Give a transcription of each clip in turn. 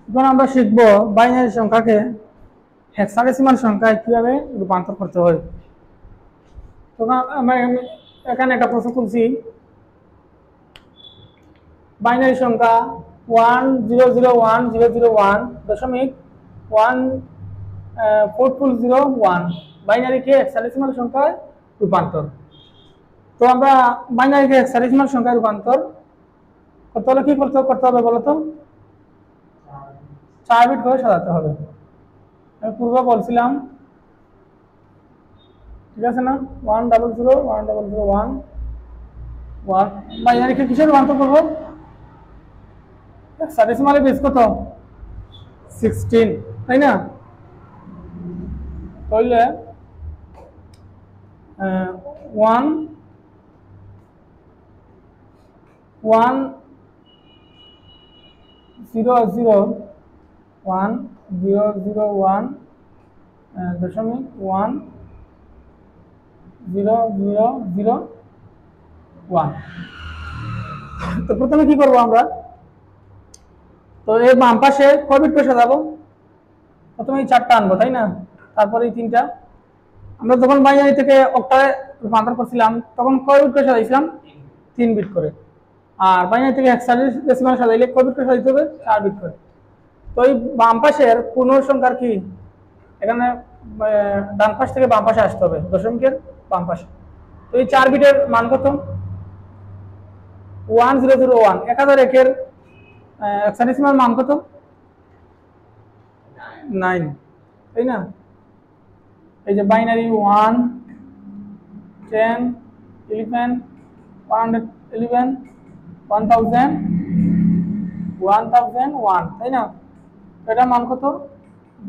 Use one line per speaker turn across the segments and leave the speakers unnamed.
এখন আমরা শিখব বাইনারি সংখ্যাকে হেক্সাডেসিমাল সংখ্যায় কিভাবে রূপান্তর করতে হয়। তো আমি এখানে একটা প্রশ্ন তুলছি, বাইনারি সংখ্যা 1001.14401 বাইনারিকে হেক্সাডেসিমাল সংখ্যায় রূপান্তর। তো আমরা বাইনারিকে হেক্সাডেসিমাল সংখ্যায় রূপান্তর করতে হলে কি করতে হবে বলতো? 4 বিট করে সাজাতে হবে। আমি পূর্বে বলছিলাম, ঠিক আছে না? 1001001 বাইনারিকে কিসে রূপান্তর করবো? হেক্সাডেসিমালে বেস কত? 16, তাই না? তাহলে 1001. তো প্রথমে কি করবো আমরা? তো এর বাম পাশে কয় বিট করে সাজাবো? প্রথমে এই 4টা আনবো, তাই না? তারপরে এই 3টা। আমরা যখন বাইনারি থেকে অক্টালে রূপান্তর করছিলাম তখন কয় বিট করে সাজাইছিলাম? 3 বিট করে। আর বাইনারি থেকে হেক্সাডেসিমাল সাজাইলে কয় বিট করে সাজাইতে হবে? 4 বিট করে। তো এই বাম পাশের পূর্ণ সংখ্যার কি এখানে ডান পাশ থেকে বাম পাশে আসতে হবে, দশমিকের বাম পাশে। তো এই 4 বিটের মান কত? 1001। 1001 এর হেক্সাডেসিমাল মান কত? 9, তাই না? এই যে বাইনারি 1, 10, 11, 111, 1000, 1001, তাই না? এটা মান কত?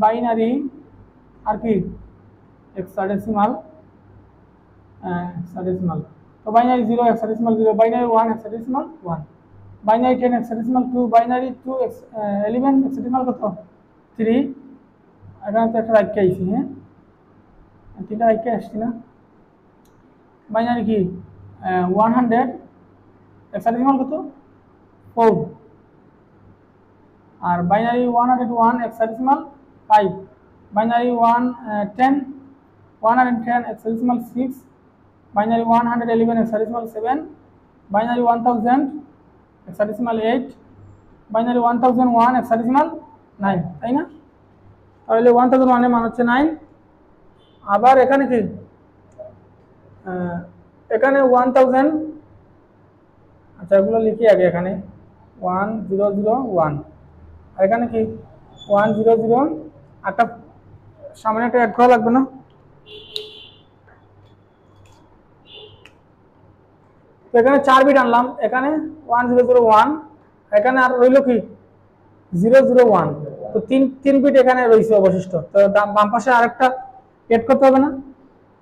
বাইনারি আর কি হেক্সাডেসিমাল। তো binary 0 hexadecimal 0, binary 1 hexadecimal 1, binary 10 hexadecimal 2, binary 2 11 hexadecimal কত? 3। এখানে তো একটা রাইট আইছি, হ্যাঁ 3টা রাইট আসছে না? বাইনারি কি 100 হেক্সাডেসিমাল কত? 4। আর binary 101 hexadecimal 5, binary 110 hexadecimal 6, binary 111 hexadecimal 7, binary 1000 hexadecimal 8, binary 1001 hexadecimal 9, তাই না? তাহলে 1001 এর মান হচ্ছে 9। আবার এখানে কি এখানে 1000, আচ্ছা এগুলো লিখি আগে। এখানে 1001 আর এখানে কি 100, একটা সামনে একটা অ্যাড করা লাগবে না? তো এখানে 4 বিট আনলাম, এখানে 1001, এখানে আর রইল কি 001। তো 3 বিট এখানে রয়েছে অবশিষ্ট। তো বাম পাশে আরেকটা এড করতে হবে না?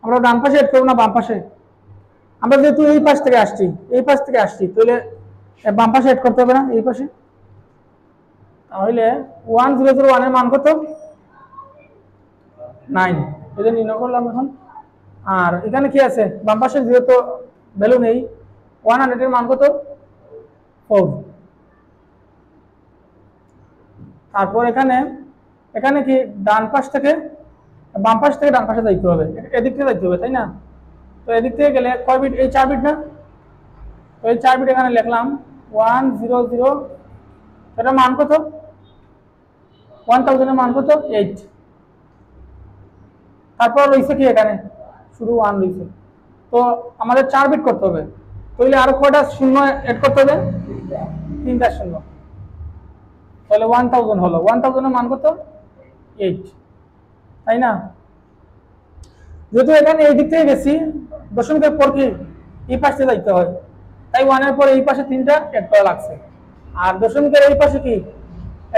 আমরা ডান পাশে এড করবো না বাম পাশে? আমরা যেহেতু এই পাশ থেকে আসছি তাহলে বাম পাশে এড করতে হবে না এই পাশে? তাহলে 1001 এর মান কত? 9। এটা নির্ণয় করলাম এখন। আর এখানে কি আছে? বাম পাশে যেহেতু ভ্যালু নেই, 100 এর মান কত? 4। তারপর এখানে কি ডান পাশ থেকে বাম পাশ থেকে ডান পাশে যাইতে হবে, এদিক থেকে যাইতে হবে, তাই না? তো এদিক থেকে গেলে কয় বিট? এই 4 বিট না? তো এই 4 বিট এখানে লিখলাম 100। এটার মান কত? 1000 এর মান কত? 8। তারপর রয়েছে কি এখানে শুধু 1 রয়েছে। তো আমাদের 4 বিট করতে হবে, তাহলে আরো কয়টা শূন্য এড করতে হবে? 3টা শূন্য। তাহলে 1000 হলো। 1000 এর মান কত? 8, তাই না? যেহেতু এখানে এই দিক থেকে গেছি, দশমিকের পর কি এই পাশে যাইতে হয়, তাই 1 এর পর এই পাশে 3টা এড করা লাগছে। আর দশমিকের এই পাশে কি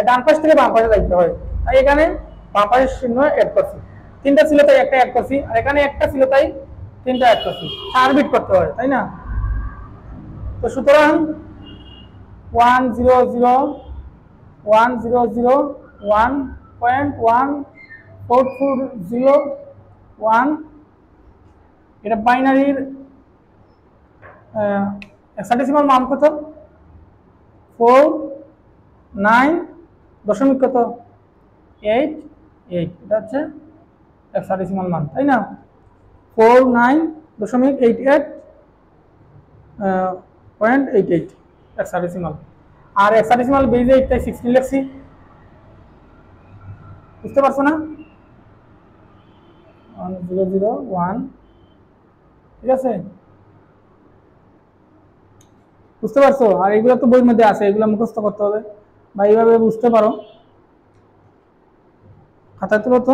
ডান পাশ থেকে বাম পাশে যাইতে হয়, তাই এখানে বাম পাশের শূন্য এড করছি। 3টা ছিল তাই একটা এড করছি, আর এখানে একটা ছিল তাই 3টা এড করছি। 4 বিট করতে হয়, তাই না? তো সুতরাং 100.14401 এটা বাইনারির হেক্সাডেসিমাল মান কত? 4, 9, দশমিক কত 8 8, এটা হচ্ছে হেক্সাডেসিমাল মান, তাই না? 49.88.88 হেক্সাডেসিমাল। আর হেক্সাডেসিমাল বেজে 8 তাই 16 লিখছি, বুঝতে পারছো না? 1001, ঠিক আছে, বুঝতে পারছো? আর এগুলো তো বইয়ের মধ্যে আছে, এগুলো মুখস্থ করতে হবে বা এইভাবে বুঝতে পারো, খাতা তুলো তো।